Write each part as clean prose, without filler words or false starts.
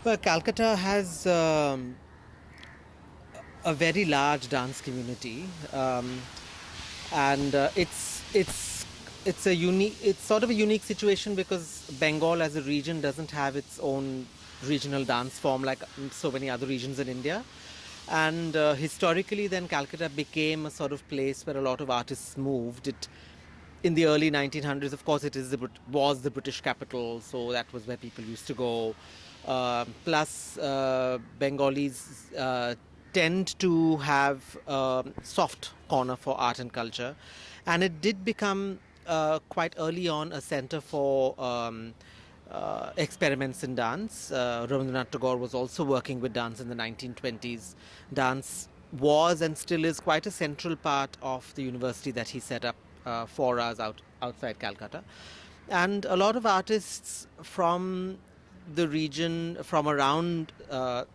Well, Calcutta has a very large dance community, and it's a unique. It's sort of a unique situation because Bengal as a region doesn't have its own regional dance form like so many other regions in India. And historically, then Calcutta became a sort of place where a lot of artists moved. It in the early 1900s, of course, was the British capital, so that was where people used to go. Plus, Bengalis tend to have a soft corner for art and culture, and it did become quite early on a center for experiments in dance. Rabindranath Tagore was also working with dance in the 1920s. Dance was and still is quite a central part of the university that he set up for us outside Calcutta. And a lot of artists from the region, from around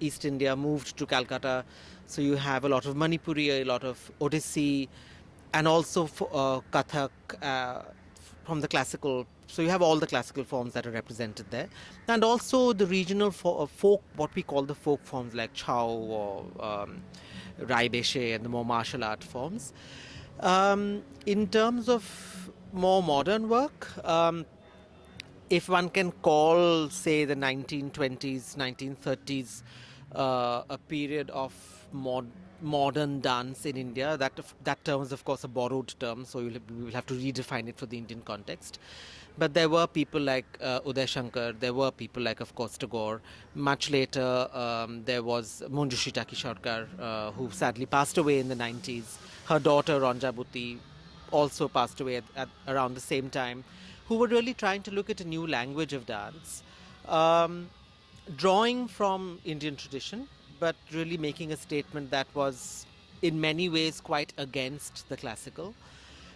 East India, moved to Calcutta. So you have a lot of Manipuri, a lot of Odissi, and also Kathak from the classical. So you have all the classical forms that are represented there, and also the regional folk, what we call the folk forms like Chao or Rai Beshe, and the more martial art forms. In terms of more modern work, if one can call, say, the 1920s, 1930s a period of modern dance in India, that term is, of course, a borrowed term, so we will have to redefine it for the Indian context. But there were people like Uday Shankar, there were people like, of course, Tagore. Much later, there was Manjushri Takishorkar, who sadly passed away in the 90s. Her daughter, Ronjabuti, also passed away around the same time, who were really trying to look at a new language of dance, um, drawing from Indian tradition, but really making a statement that was in many ways quite against the classical.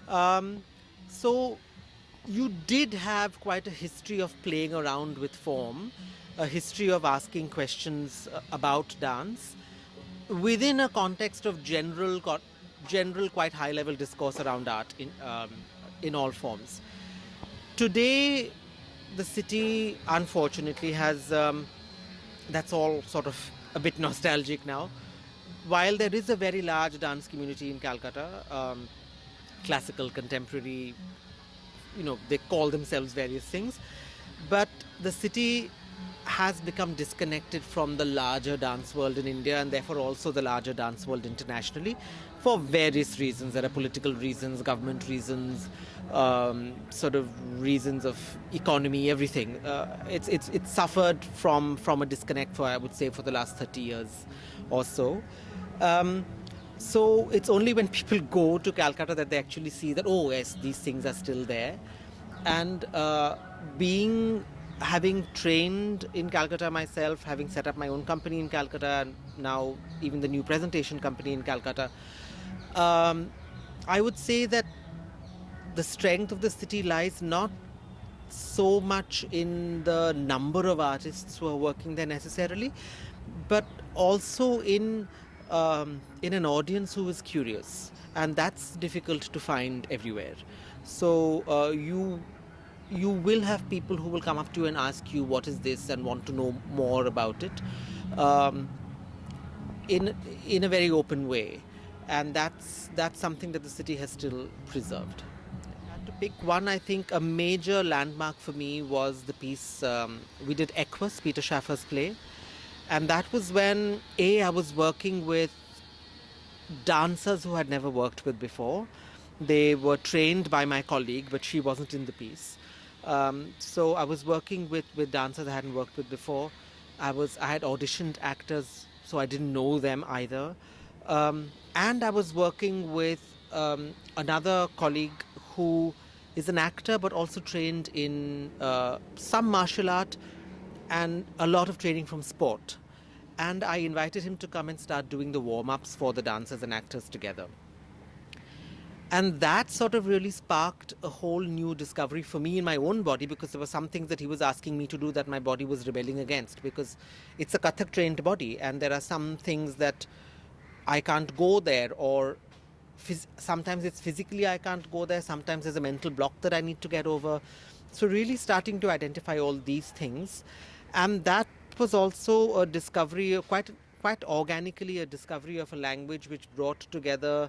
Um, so you did have quite a history of playing around with form, a history of asking questions about dance within a context of general quite high level discourse around art in all forms. Today, the city unfortunately has that's all sort of a bit nostalgic now. While there is a very large dance community in Calcutta, classical, contemporary, they call themselves various things, but the city has become disconnected from the larger dance world in India, and therefore also the larger dance world internationally, for various reasons. There are political reasons, government reasons, sort of reasons of economy, everything. It's suffered from a disconnect for, I would say, for the last 30 years or so. Um, so it's only when people go to Calcutta that they actually see that, oh yes, these things are still there. And being having trained in Calcutta myself, having set up my own company in Calcutta, and now even the new presentation company in Calcutta, um, I would say that the strength of the city lies not so much in the number of artists who are working there necessarily, but also in an audience who is curious, and that's difficult to find everywhere. So you will have people who will come up to you and ask you what is this and want to know more about it, um, in in a very open way, and that's something that the city has still preserved. Had to pick one, I think a major landmark for me was the piece we did, Equus, Peter Schaffer's play. And that was when I was working with dancers who had never worked with before. They were trained by my colleague, but she wasn't in the piece. So I was working with dancers I hadn't worked with before. I had auditioned actors, so I didn't know them either. And I was working with another colleague who is an actor but also trained in some martial art and a lot of training from sport. And I invited him to come and start doing the warm ups for the dancers and actors together. And that sort of really sparked a whole new discovery for me in my own body, because there were some things that he was asking me to do that my body was rebelling against, because it's a Kathak trained body, and there are some things that I can't go there, or sometimes it's physically I can't go there, sometimes there's a mental block that I need to get over. So, really starting to identify all these things, and that that was also a discovery, quite organically, a discovery of a language which brought together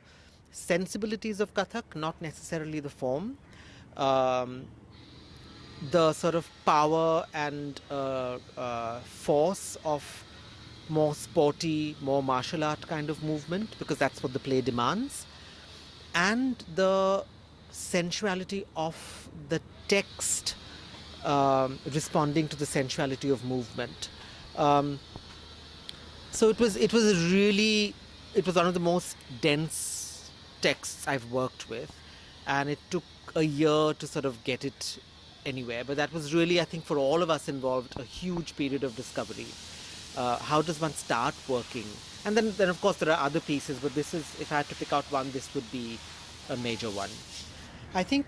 sensibilities of Kathak, not necessarily the form, um, the sort of power and force of more sporty, more martial art kind of movement, because that's what the play demands, and the sensuality of the text responding to the sensuality of movement. Um, so it was one of the most dense texts I've worked with, and it took a year to sort of get it anywhere. But that was really, I think, for all of us involved, a huge period of discovery. How does one start working? And then of course there are other pieces, but this is, if I had to pick out one, this would be a major one. I think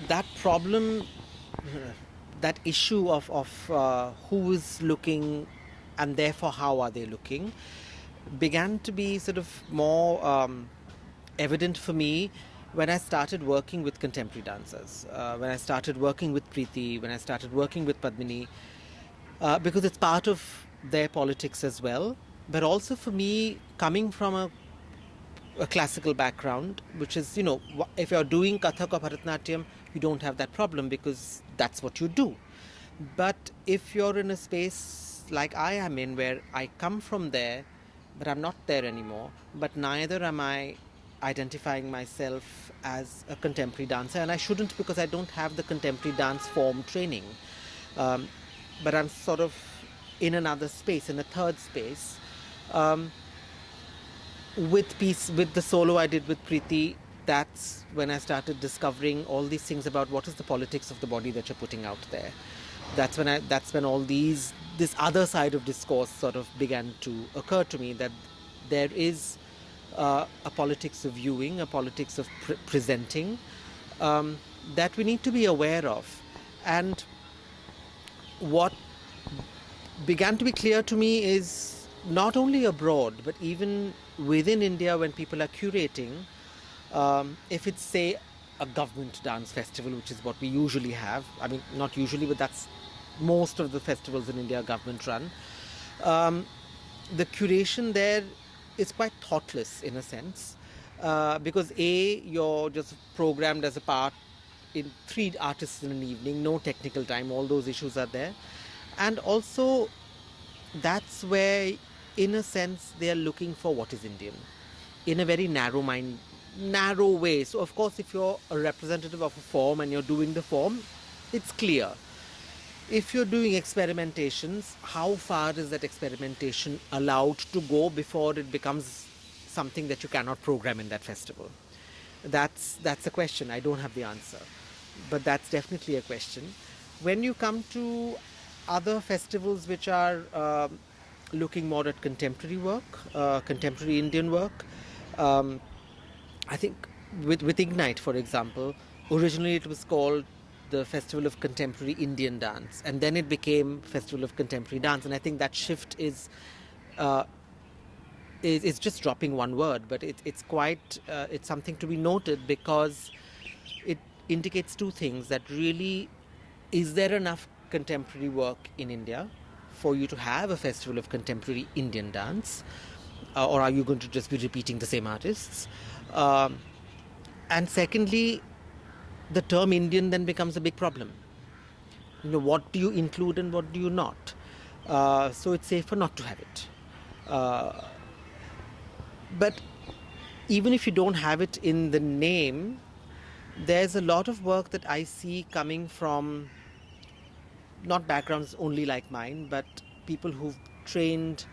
that problem, that issue of who is looking and therefore how are they looking, began to be sort of more evident for me when I started working with contemporary dancers, when I started working with Preeti, when I started working with Padmini, because it's part of their politics as well. But also for me, coming from a classical background, which is, if you're doing Kathak or Bharatanatyam, you don't have that problem because that's what you do. But if you're in a space like I am in, where I come from there, but I'm not there anymore, but neither am I identifying myself as a contemporary dancer, and I shouldn't, because I don't have the contemporary dance form training. But I'm sort of in another space, in a third space. With the solo I did with Preeti, that's when I started discovering all these things about what is the politics of the body that you're putting out there. That's when all this other side of discourse sort of began to occur to me, that there is a politics of viewing, a politics of presenting, that we need to be aware of. And what began to be clear to me is, not only abroad, but even within India, when people are curating, if it's, say, a government dance festival, which is what we usually have, I mean, not usually, but that's most of the festivals in India are government run, the curation there is quite thoughtless in a sense, because you're just programmed as a part in 3 artists in an evening, no technical time, all those issues are there. And also, that's where, in a sense, they are looking for what is Indian in a very narrow way. So of course, if you're a representative of a form and you're doing the form, it's clear. If you're doing experimentations, how far is that experimentation allowed to go before it becomes something that you cannot program in that festival? That's a question. I don't have the answer, but that's definitely a question. When you come to other festivals which are looking more at contemporary work, contemporary Indian work, I think with Ignite, for example, originally it was called the Festival of Contemporary Indian Dance, and then it became Festival of Contemporary Dance. And I think that shift is just dropping one word, but it's quite it's something to be noted, because it indicates two things: that really, is there enough contemporary work in India for you to have a festival of contemporary Indian dance, or are you going to just be repeating the same artists? And secondly, the term Indian then becomes a big problem. What do you include and what do you not? So it's safer not to have it. But even if you don't have it in the name, there's a lot of work that I see coming from not backgrounds only like mine, but people who've trained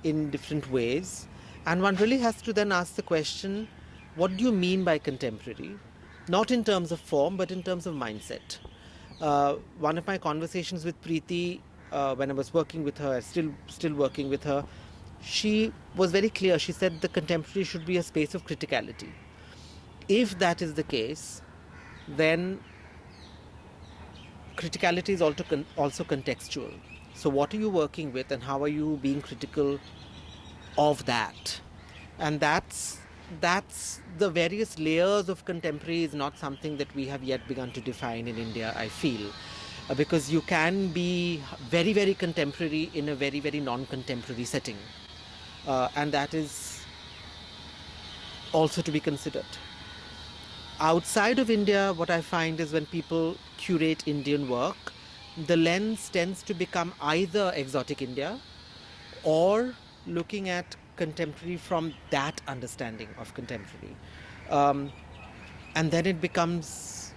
in different ways. And one really has to then ask the question, what do you mean by contemporary? Not in terms of form, but in terms of mindset. One of my conversations with Preeti, when I was working with her, still working with her, she was very clear. She said the contemporary should be a space of criticality. If that is the case, then criticality is also contextual. So what are you working with, and how are you being critical of that? And that's the various layers of contemporary is not something that we have yet begun to define in India, I feel. because you can be very, very contemporary in a very, very non-contemporary setting. And that is also to be considered. Outside of India, what I find is when people curate Indian work, the lens tends to become either exotic India or looking at contemporary from that understanding of contemporary. Um, and then it becomes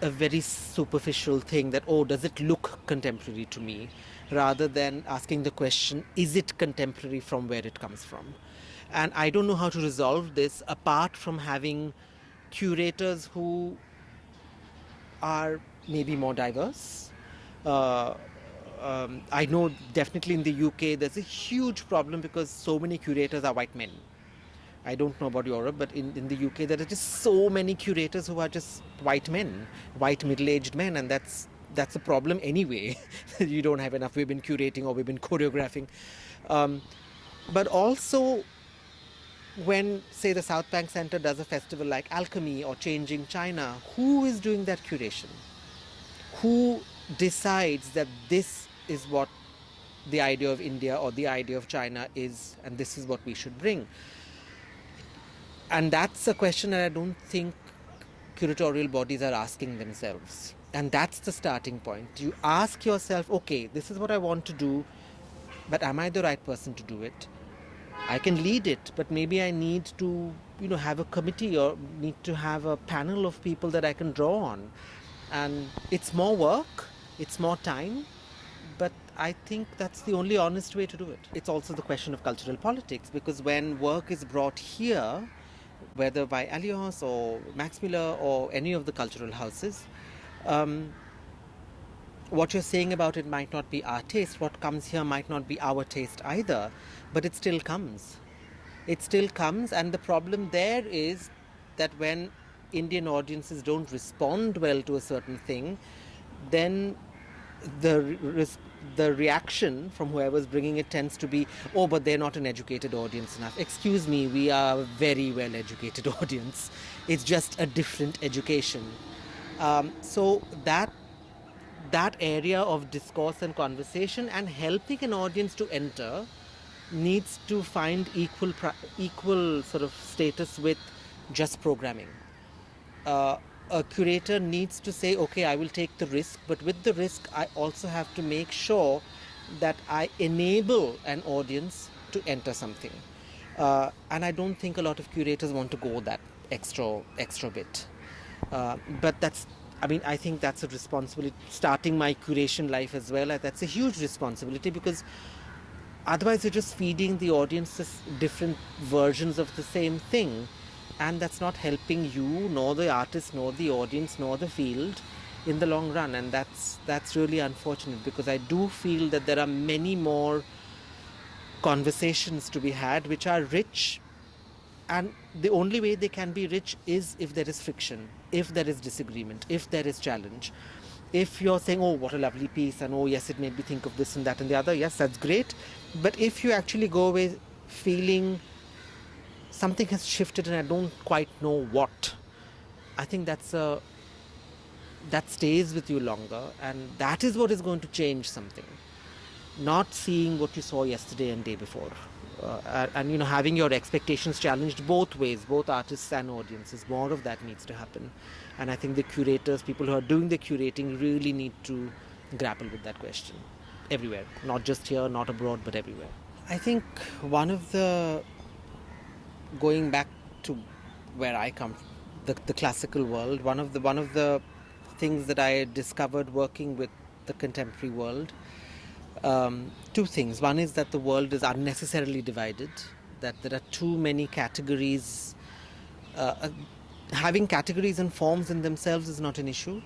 a very superficial thing that, oh, does it look contemporary to me? Rather than asking the question, is it contemporary from where it comes from? And I don't know how to resolve this apart from having curators who are maybe more diverse. Uh, I know definitely in the UK there's a huge problem because so many curators are white men. I don't know about Europe, but in the UK there are just so many curators who are just white men, white middle-aged men, and that's a problem anyway. You don't have enough women curating or women choreographing. Um, but also when, say, the South Bank Center does a festival like Alchemy or Changing China, who is doing that curation? Who decides that this is what the idea of India or the idea of China is, and this is what we should bring? And that's a question that I don't think curatorial bodies are asking themselves. And that's the starting point. You ask yourself, okay, this is what I want to do, but am I the right person to do it? I can lead it, but maybe I need to, have a committee or need to have a panel of people that I can draw on. And it's more work, it's more time, but I think that's the only honest way to do it. It's also the question of cultural politics, because when work is brought here, whether by Alliance or Max Muller or any of the cultural houses, um, what you're saying about it might not be our taste. What comes here might not be our taste either, but it still comes. It still comes, and the problem there is that when Indian audiences don't respond well to a certain thing, then the reaction from whoever's bringing it tends to be, oh, but they're not an educated audience enough. Excuse me, we are a very well educated audience. It's just a different education. So that area of discourse and conversation and helping an audience to enter needs to find equal sort of status with just programming. A curator needs to say, okay, I will take the risk, but with the risk, I also have to make sure that I enable an audience to enter something. And I don't think a lot of curators want to go that extra bit. But I think that's a responsibility. Starting my curation life as well, that's a huge responsibility, because otherwise you're just feeding the audiences different versions of the same thing, and that's not helping you, nor the artist, nor the audience, nor the field in the long run. And that's really unfortunate, because I do feel that there are many more conversations to be had which are rich, and the only way they can be rich is if there is friction, if there is disagreement, if there is challenge. If you're saying, oh, what a lovely piece, and oh, yes, it made me think of this and that and the other, yes, that's great. But if you actually go away feeling something has shifted and I don't quite know what, I think that stays with you longer, and that is what is going to change something. Not seeing what you saw yesterday and day before, and having your expectations challenged both ways, both artists and audiences. More of that needs to happen, and I think the curators, people who are doing the curating, really need to grapple with that question everywhere, not just here, not abroad, but everywhere. I think one of the going back to where I come from, the classical world, one of the things that I discovered working with the contemporary world, two things. One is that the world is unnecessarily divided, that there are too many categories. Having categories and forms in themselves is not an issue,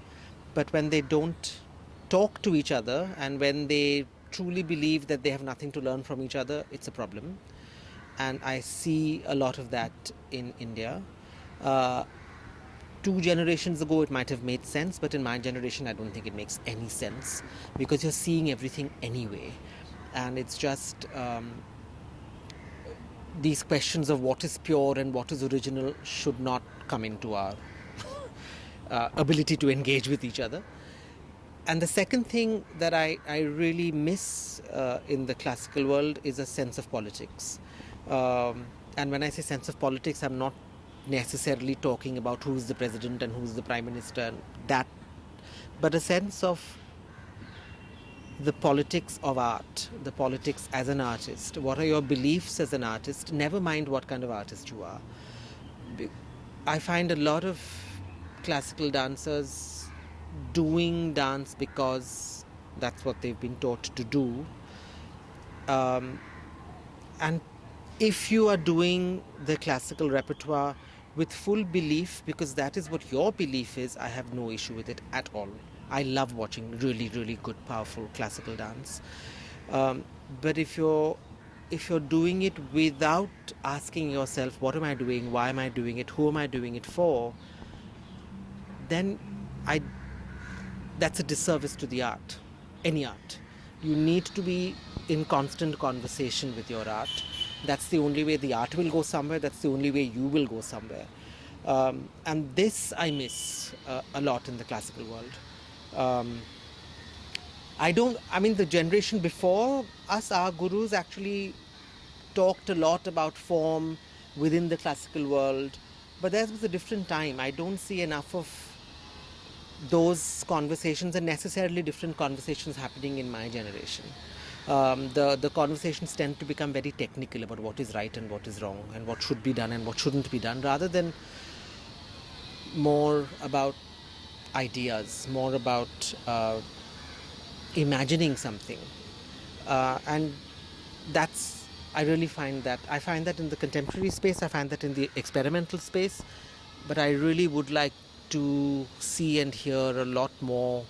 but when they don't talk to each other and when they truly believe that they have nothing to learn from each other, it's a problem. And I see a lot of that in India. 2 generations ago it might have made sense, but in my generation I don't think it makes any sense, because you're seeing everything anyway, and it's just these questions of what is pure and what is original should not come into our ability to engage with each other. And the second thing that I really miss in the classical world is a sense of politics. And when I say sense of politics, I'm not necessarily talking about who's the president and who's the prime minister and that, but a sense of the politics of art, the politics as an artist. What are your beliefs as an artist? Never mind what kind of artist you are. I find a lot of classical dancers doing dance because that's what they've been taught to do. And if you are doing the classical repertoire with full belief, because that is what your belief is, I have no issue with it at all. I love watching really, really good, powerful classical dance. But if you're doing it without asking yourself, what am I doing? Why am I doing it? Who am I doing it for? Then that's a disservice to the art, any art. You need to be in constant conversation with your art. That's the only way the art will go somewhere. That's the only way you will go somewhere. And this I miss a lot in the classical world. The generation before us, our gurus actually talked a lot about form within the classical world, but that was a different time. I don't see enough of those conversations and necessarily different conversations happening in my generation. The conversations tend to become very technical about what is right and what is wrong and what should be done and what shouldn't be done, rather than more about ideas, more about imagining something. And I really find that. I find that in the contemporary space, I find that in the experimental space, but I really would like to see and hear a lot more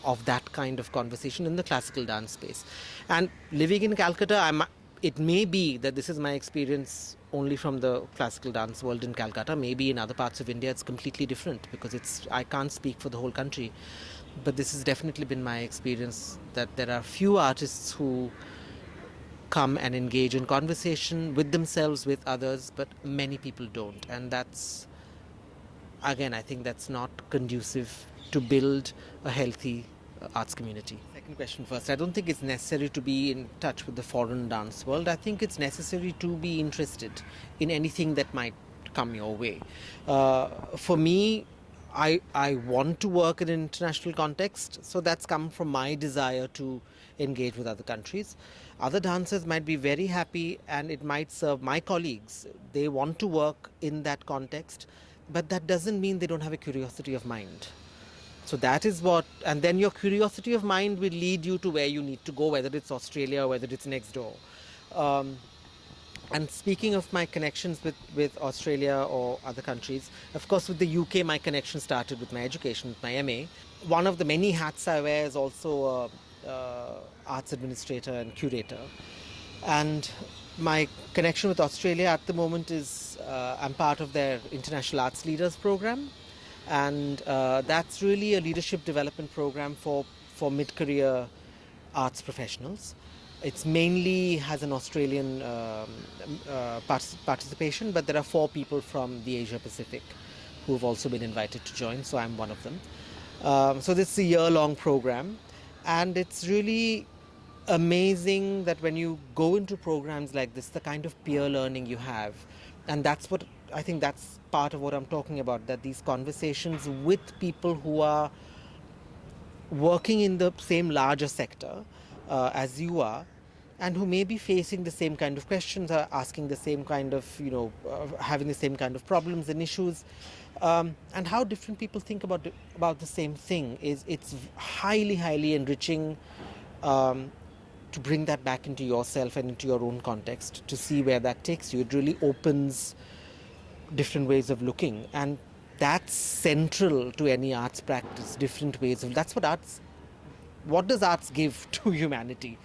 of that kind of conversation in the classical dance space. And living in Calcutta, it may be that this is my experience only from the classical dance world in Calcutta. Maybe in other parts of India it's completely different, because I can't speak for the whole country. But this has definitely been my experience, that there are few artists who come and engage in conversation with themselves, with others, but many people don't. And that's, again, I think that's not conducive to build a healthy arts community. Second question first. I don't think it's necessary to be in touch with the foreign dance world. I think it's necessary to be interested in anything that might come your way. For me, I want to work in an international context, so that's come from my desire to engage with other countries. Other dancers might be very happy, and it might serve my colleagues. They want to work in that context, but that doesn't mean they don't have a curiosity of mind. So that is what, and then your curiosity of mind will lead you to where you need to go, whether it's Australia or whether it's next door. And speaking of my connections with Australia or other countries, of course with the UK my connection started with my education, with my MA. One of the many hats I wear is also arts administrator and curator. And my connection with Australia at the moment is I'm part of their International Arts Leaders program. And that's really a leadership development program for mid-career arts professionals. It's mainly has an Australian participation, but there are 4 people from the Asia Pacific who have also been invited to join, so I'm one of them. So this is a year-long program, and it's really amazing that when you go into programs like this, the kind of peer learning you have, and that's what I think that's part of what I'm talking about, that these conversations with people who are working in the same larger sector as you are, and who may be facing the same kind of questions, are asking the same kind of, having the same kind of problems and issues, and how different people think about the same thing. It's highly enriching to bring that back into yourself and into your own context, to see where that takes you. It really opens different ways of looking, and that's central to any arts practice. Different ways of, what does arts give to humanity?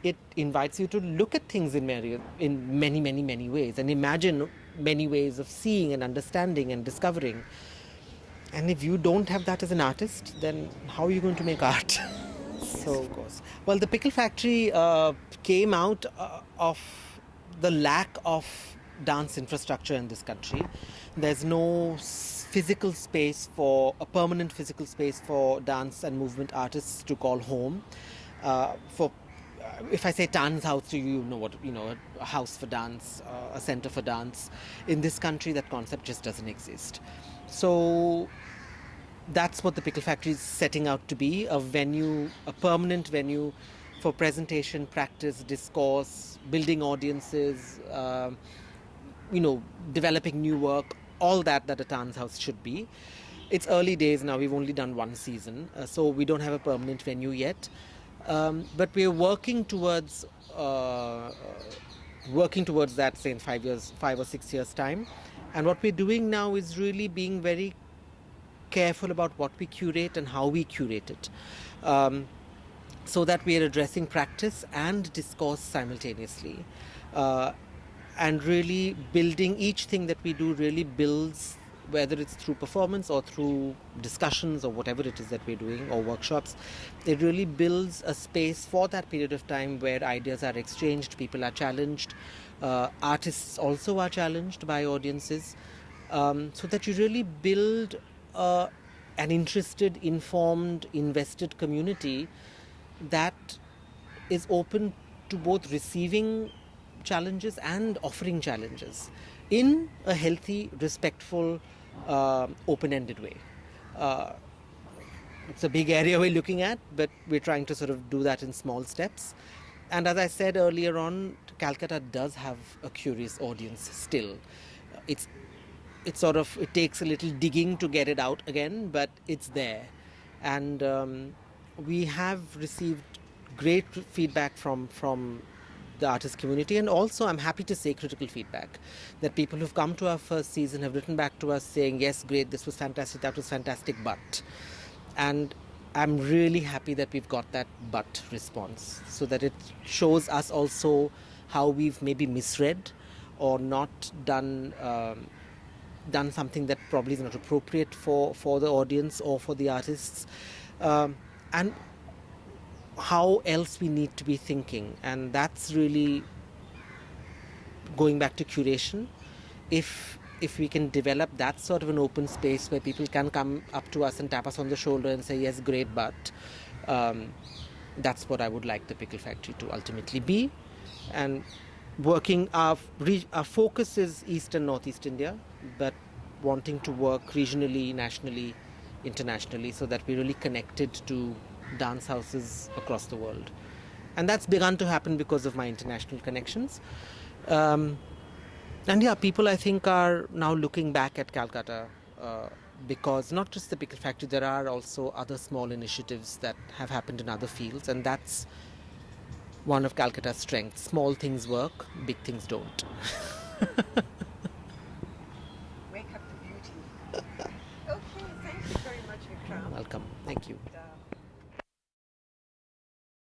It invites you to look at things in many ways, and imagine many ways of seeing and understanding and discovering. And if you don't have that as an artist, then how are you going to make art? So, of course. Well, the Pickle Factory came out of the lack of dance infrastructure in this country. There's no physical space for a permanent physical space for dance and movement artists to call home. For if I say dance house to you, you know what, a house for dance, a center for dance. In this country, that concept just doesn't exist. So that's what the Pickle Factory is setting out to be: a venue, a permanent venue for presentation, practice, discourse, building audiences, developing new work, all that a dance house should be. It's early days now. We've only done one season, so we don't have a permanent venue yet. But we're uh, working towards that, say in 5 or 6 years time. And what we're doing now is really being very careful about what we curate and how we curate it, so that we are addressing practice and discourse simultaneously, and really building each thing that we do really builds, whether it's through performance or through discussions or whatever it is that we're doing, or workshops. It really builds a space for that period of time where ideas are exchanged, people are challenged, artists also are challenged by audiences, so that you really build an interested, informed, invested community that is open to both receiving challenges and offering challenges in a healthy, respectful, open-ended way. Uh, it's a big area we're looking at, but we're trying to sort of do that in small steps. And as I said earlier on, Calcutta does have a curious audience still. It's it takes a little digging to get it out again, but it's there. And we have received great feedback from the artist community, and also, I'm happy to say, critical feedback, that people who've come to our first season have written back to us saying, yes, great, this was fantastic, that was fantastic, but. And I'm really happy that we've got that but response, so that it shows us also how we've maybe misread or not done something that probably is not appropriate for the audience or for the artists, and how else we need to be thinking. And that's really going back to curation. If we can develop that sort of an open space where people can come up to us and tap us on the shoulder and say, yes, great, but that's what I would like the Pickle Factory to ultimately be. And our focus is East and Northeast India, but wanting to work regionally, nationally, internationally, so that we're really connected to dance houses across the world. And that's begun to happen because of my international connections. And yeah, people, I think, are now looking back at Calcutta, because not just the Pickle Factory, there are also other small initiatives that have happened in other fields, and that's one of Calcutta's strengths. Small things work, big things don't. Wake up the beauty. Okay, thank you very much, Vikram. Welcome. Thank you. And,